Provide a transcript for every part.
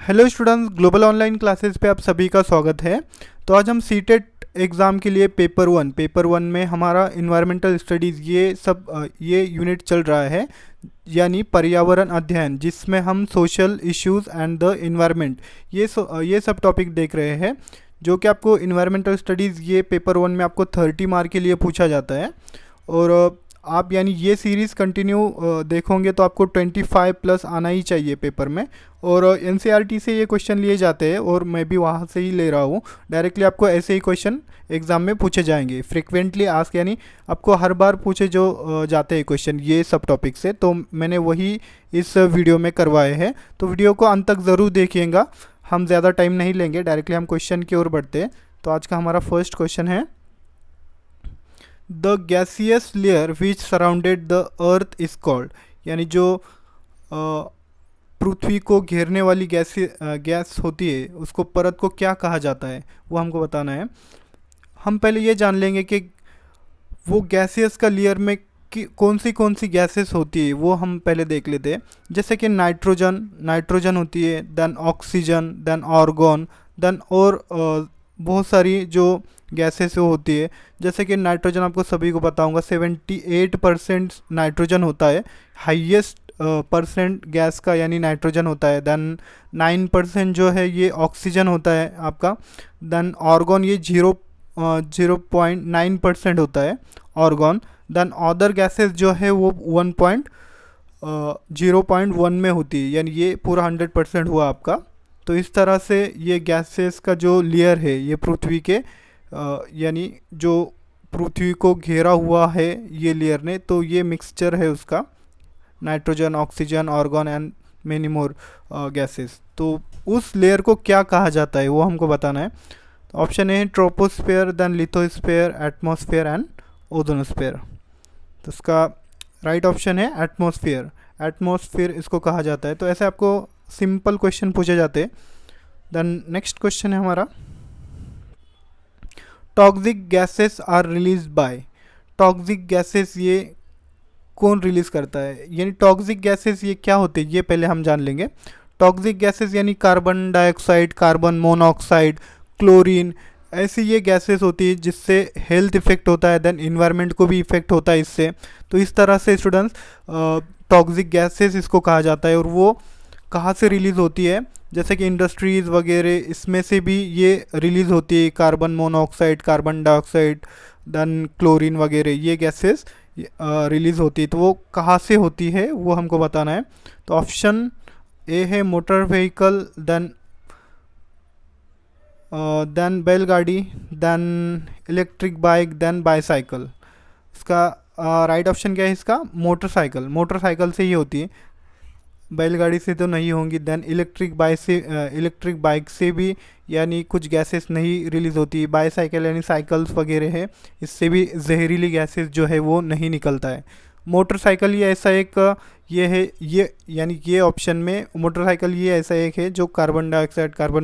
Hello students, global online classes पे आप सभी का स्वागत है। तो आज हम सीटेट एग्ज़ाम के लिए पेपर वन में हमारा इन्वायरमेंटल स्टडीज़ ये यूनिट चल रहा है, यानी पर्यावरण अध्ययन, जिसमें हम social issues and the environment ये सब टॉपिक देख रहे हैं, जो कि आपको इन्वायरमेंटल स्टडीज़ ये पेपर वन में आपको 30 मार्क के लिए पूछा जाता है। और आप यानी ये सीरीज़ कंटिन्यू देखोगे तो आपको 25 प्लस आना ही चाहिए पेपर में। और एनसीईआरटी से ये क्वेश्चन लिए जाते हैं और मैं भी वहाँ से ही ले रहा हूँ। डायरेक्टली आपको ऐसे ही क्वेश्चन एग्ज़ाम में पूछे जाएंगे, फ्रिक्वेंटली आस्क, यानी आपको हर बार पूछे जो जाते हैं क्वेश्चन ये सब टॉपिक से। तो मैंने वही इस वीडियो में करवाए हैं, तो वीडियो को अंत तक ज़रूर देखिएगा। हम ज़्यादा टाइम नहीं लेंगे, डायरेक्टली हम क्वेश्चन की ओर बढ़ते हैं। तो आज का हमारा फर्स्ट क्वेश्चन है, the gaseous layer which surrounded the earth is called, यानी जो पृथ्वी को घेरने वाली गैस होती है उसको परत को क्या कहा जाता है, वो हमको बताना है। हम पहले ये जान लेंगे कि वो गैसियस का लेयर में कौन सी गैसेस होती है, वो हम पहले देख लेते हैं। जैसे कि नाइट्रोजन होती है, then oxygen, then argon, then और बहुत सारी जो गैसेस होती है। जैसे कि नाइट्रोजन आपको सभी को बताऊंगा 78% नाइट्रोजन होता है, हाईएस्ट परसेंट गैस का यानी नाइट्रोजन होता है। देन 9% जो है ये ऑक्सीजन होता है आपका। देन आर्गन ये 0.9% होता है आर्गन। देन अदर गैसेस जो है वो 0.1 में होती है, यानी ये पूरा 100% हुआ आपका। तो इस तरह से ये गैसेस का जो लेयर है ये पृथ्वी के यानी जो पृथ्वी को घेरा हुआ है ये लेयर ने, तो ये मिक्सचर है उसका, nitrogen, oxygen, argon and many more gases. तो उस लेयर को क्या कहा जाता है वो हमको बताना है। ऑप्शन ए है troposphere, then lithosphere, atmosphere and ozonosphere. तो इसका राइट ऑप्शन है एटमॉस्फेयर इसको कहा जाता है। तो ऐसे आपको सिंपल क्वेश्चन पूछे जाते हैं। देन नेक्स्ट क्वेश्चन है हमारा, toxic gases are release by, toxic gases ये कौन रिलीज़ करता है, यानी टॉक्सिक गैसेस ये क्या होते हैं ये पहले हम जान लेंगे। टॉक्सिक गैसेस यानी carbon dioxide, carbon monoxide, chlorine, ऐसी ये गैसेस होती है जिससे हेल्थ इफेक्ट होता है, देन इन्वायरमेंट को भी इफेक्ट होता है इससे। तो इस तरह से स्टूडेंट्स टॉक्सिक गैसेस इसको कहा जाता है। और वो कहाँ से रिलीज़ होती है, जैसे कि इंडस्ट्रीज़ वगैरह, इसमें से भी ये रिलीज़ होती है, carbon monoxide, carbon dioxide, then chlorine वगैरह ये गैसेस रिलीज़ होती है। तो वो कहाँ से होती है वो हमको बताना है। तो ऑप्शन ए है मोटर व्हीकल, देन बैलगाड़ी, then electric bike, then bicycle. इसका राइट ऑप्शन क्या है इसका, मोटरसाइकिल से ही होती है, बैलगाड़ी से तो नहीं होंगी। देन इलेक्ट्रिक बाइक से भी यानी कुछ गैसेस नहीं रिलीज़ होती। बाईसाइकिल यानी साइकिल्स वगैरह है, इससे भी जहरीली गैसेस जो है वो नहीं निकलता है। मोटरसाइकिल ये ऐसा एक ये है, ये यानी ये ऑप्शन में मोटरसाइकिल ये ऐसा एक है जो carbon dioxide, carbon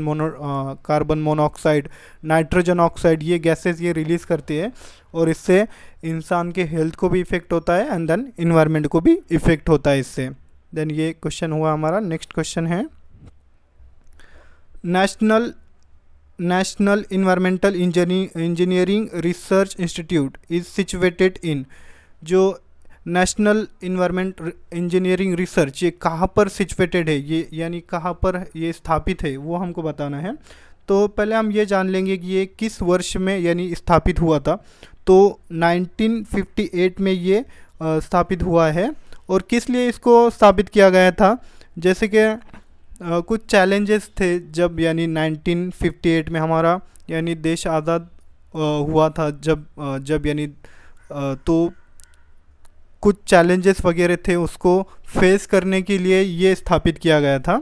monoxide, nitrogen oxide ये गैसेस ये रिलीज़ करती है, और इससे इंसान के हेल्थ को भी इफ़ेक्ट होता है एंड देन इन्वायरमेंट को भी इफ़ेक्ट होता है इससे। देन ये क्वेश्चन हुआ हमारा। नेक्स्ट क्वेश्चन है, national environmental engineering research institute is situated in, जो नेशनल इन्वायरमेंट इंजीनियरिंग रिसर्च ये कहाँ पर सिचुएटेड है, ये यानी कहाँ पर ये स्थापित है वो हमको बताना है। तो पहले हम ये जान लेंगे कि ये किस वर्ष में यानी स्थापित हुआ था। तो 1958 में ये स्थापित हुआ है। और किस लिए इसको स्थापित किया गया था, जैसे कि कुछ चैलेंजेस थे जब यानी 1958 में हमारा यानी देश आज़ाद हुआ था, जब यानी तो कुछ चैलेंजेस वगैरह थे, उसको फेस करने के लिए ये स्थापित किया गया था,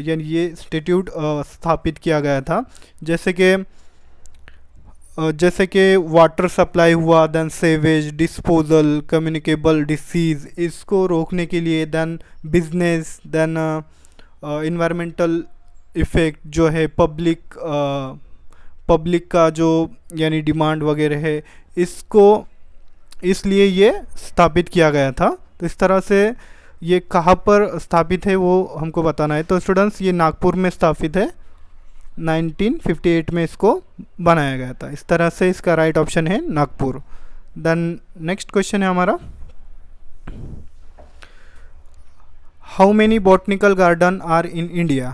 यानी ये इंस्टीट्यूट स्थापित किया गया था। जैसे कि वाटर सप्लाई हुआ, then sewage disposal, communicable disease इसको रोकने के लिए, then business, then environmental effect जो है पब्लिक का जो यानी डिमांड वगैरह है, इसको इसलिए ये स्थापित किया गया था। तो इस तरह से ये कहाँ पर स्थापित है वो हमको बताना है। तो स्टूडेंट्स ये नागपुर में स्थापित है, 1958 में इसको बनाया गया था। इस तरह से इसका राइट ऑप्शन है नागपुर। देन नेक्स्ट क्वेश्चन है हमारा, how many botanical garden are in India.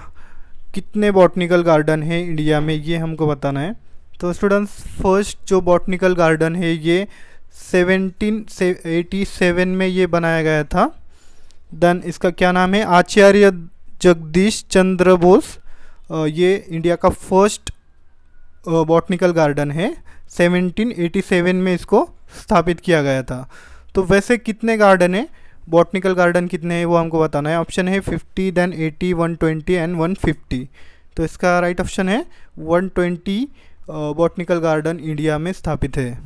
कितने बॉटनिकल गार्डन है इंडिया में, ये हमको बताना है। तो स्टूडेंट्स फर्स्ट जो बॉटनिकल गार्डन है ये 1787 में ये बनाया गया था। देन इसका क्या नाम है, आचार्य जगदीश चंद्र बोस, ये इंडिया का फर्स्ट बॉटनिकल गार्डन है। 1787 में इसको स्थापित किया गया था। तो वैसे कितने गार्डन है, बॉटनिकल गार्डन कितने हैं वो हमको बताना है। ऑप्शन है 50, देन 80, 120 एंड 150। तो इसका राइट ऑप्शन है 120 बॉटनिकल गार्डन इंडिया में स्थापित है।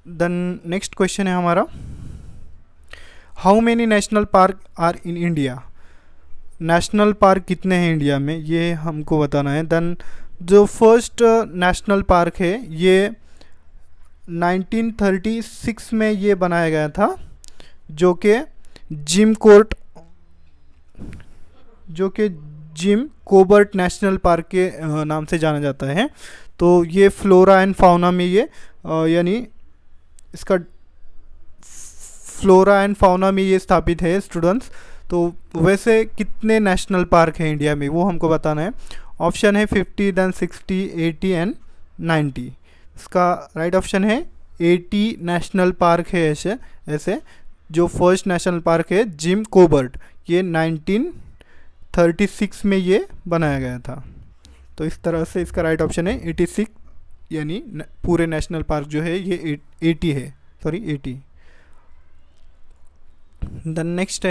देन नेक्स्ट क्वेश्चन है हमारा, how many national park are in India. National park कितने हैं इंडिया में, ये हमको बताना है। देन जो फर्स्ट नेशनल पार्क है ये 1936 में ये बनाया गया था, जो कि जिम कोबर्ट नेशनल पार्क के नाम से जाना जाता है। तो ये फ्लोरा एंड फाउना में ये यानी इसका फ्लोरा एंड फाउना में ये स्थापित है स्टूडेंट्स। तो वैसे कितने नेशनल पार्क हैं इंडिया में वो हमको बताना है। ऑप्शन है 50, देन 60, 80 एंड 90। इसका राइट ऑप्शन है 80 नेशनल पार्क है। ऐसे जो फर्स्ट नेशनल पार्क है जिम कोबर्ट, ये 1936 में ये बनाया गया था। तो इस तरह से इसका राइट ऑप्शन है 86, यानी पूरे नेशनल पार्क जो है ये 80 है, सॉरी 80। देन नेक्स्ट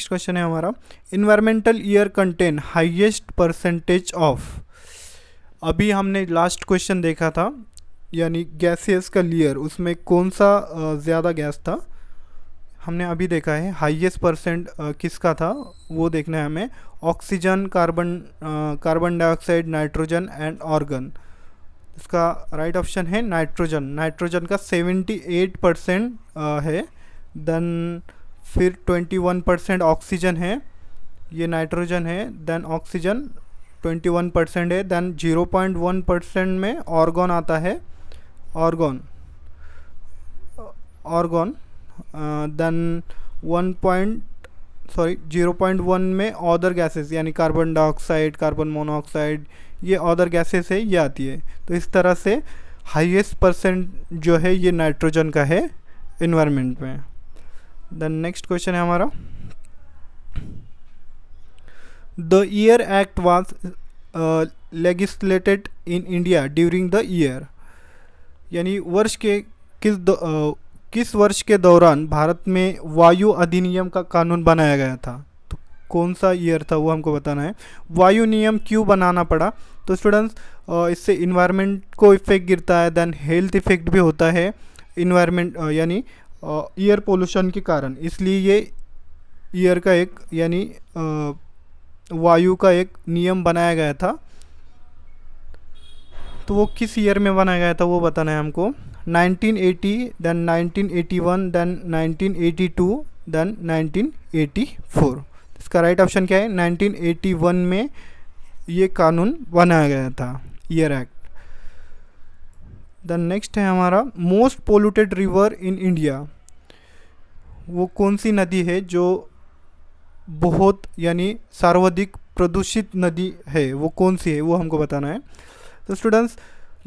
क्वेश्चन है हमारा, environmental year contain highest percentage of. अभी हमने लास्ट क्वेश्चन देखा था यानी गैसेस का लेयर, उसमें कौन सा ज़्यादा गैस था, हमने अभी देखा है हाईएस्ट परसेंट किसका था वो देखना है हमें। Oxygen, carbon dioxide, nitrogen and organ. इसका राइट ऑप्शन है नाइट्रोजन का 78% है। देन फिर 21% ऑक्सीजन है, ये नाइट्रोजन है। देन ऑक्सीजन 21% है। देन 0.1% में ऑर्गन आता है, ऑर्गन। देन 0.1 में अदर गैसेस यानी कार्बन डाइऑक्साइड, कार्बन मोनोऑक्साइड, ये अदर गैसेस है, ये आती है। तो इस तरह से हाईएस्ट परसेंट जो है ये नाइट्रोजन का है इन्वायरमेंट में। देन नेक्स्ट क्वेश्चन है हमारा, the year act was legislated in India during the year, यानी वर्ष के किस वर्ष के दौरान भारत में वायु अधिनियम का कानून बनाया गया था। तो कौन सा ईयर था वो हमको बताना है। वायु नियम क्यों बनाना पड़ा, तो स्टूडेंट्स इससे इन्वायरमेंट को इफेक्ट गिरता है, देन हेल्थ इफेक्ट भी होता है इन्वायरमेंट यानी एयर पोल्यूशन के कारण, इसलिए ये ईयर का एक यानी वायु का एक नियम बनाया गया था। तो वो किस ईयर में बनाया गया था वो बताना है हमको। 1980, देन 1981, देन 1982, देन 1984। इसका राइट ऑप्शन क्या है, 1981 में ये कानून बनाया गया था, ईयर एक्ट। देन नेक्स्ट है हमारा, most polluted river in India. वो कौन सी नदी है जो बहुत यानी सर्वाधिक प्रदूषित नदी है, वो कौन सी है वो हमको बताना है। तो स्टूडेंट्स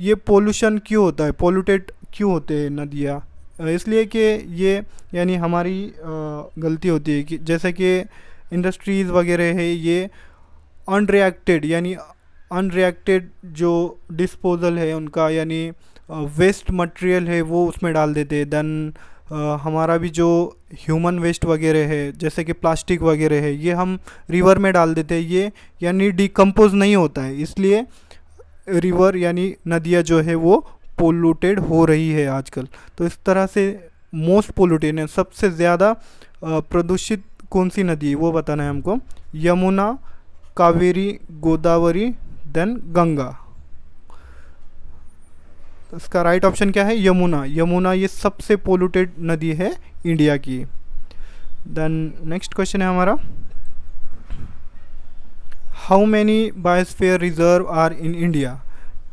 ये पोल्यूशन क्यों होता है, पोल्यूटेड क्यों होते हैं नदियाँ, इसलिए कि ये यानी हमारी गलती होती है कि जैसे कि इंडस्ट्रीज़ वगैरह है ये अनरिएक्टेड जो डिस्पोजल है उनका यानी वेस्ट मटेरियल है वो उसमें डाल देते हैं। देन हमारा भी जो ह्यूमन वेस्ट वगैरह है जैसे कि प्लास्टिक वगैरह है ये हम रिवर में डाल देते हैं, ये यानी डिकम्पोज नहीं होता है, इसलिए रिवर यानी नदियाँ जो है वो पोल्यूटेड हो रही है आजकल। तो इस तरह से मोस्ट पोल्यूटेड है, सबसे ज़्यादा प्रदूषित कौन सी नदी है वो बताना है हमको। यमुना, कावेरी, गोदावरी, देन गंगा। तो इसका राइट ऑप्शन क्या है, यमुना। यमुना ये सबसे पोल्यूटेड नदी है इंडिया की। देन नेक्स्ट क्वेश्चन है हमारा, how many biosphere reserve are in India.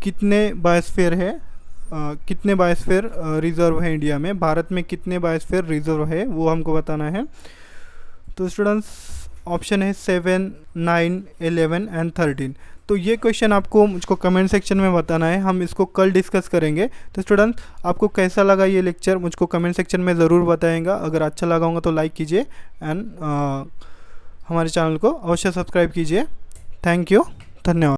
कितने बायोस्फीयर है, कितने बायोस्फीयर रिजर्व है इंडिया में, भारत में कितने बायोस्फीयर रिजर्व है वो हमको बताना है। तो स्टूडेंट्स ऑप्शन है 7, 9, 11 एंड 13। तो ये क्वेश्चन आपको मुझको कमेंट सेक्शन में बताना है, हम इसको कल डिस्कस करेंगे। तो स्टूडेंट्स आपको कैसा लगा ये लेक्चर मुझको कमेंट सेक्शन में ज़रूर बताएगा। अगर अच्छा लगा होगा तो लाइक कीजिए एंड हमारे चैनल को अवश्य सब्सक्राइब कीजिए। थैंक यू, धन्यवाद।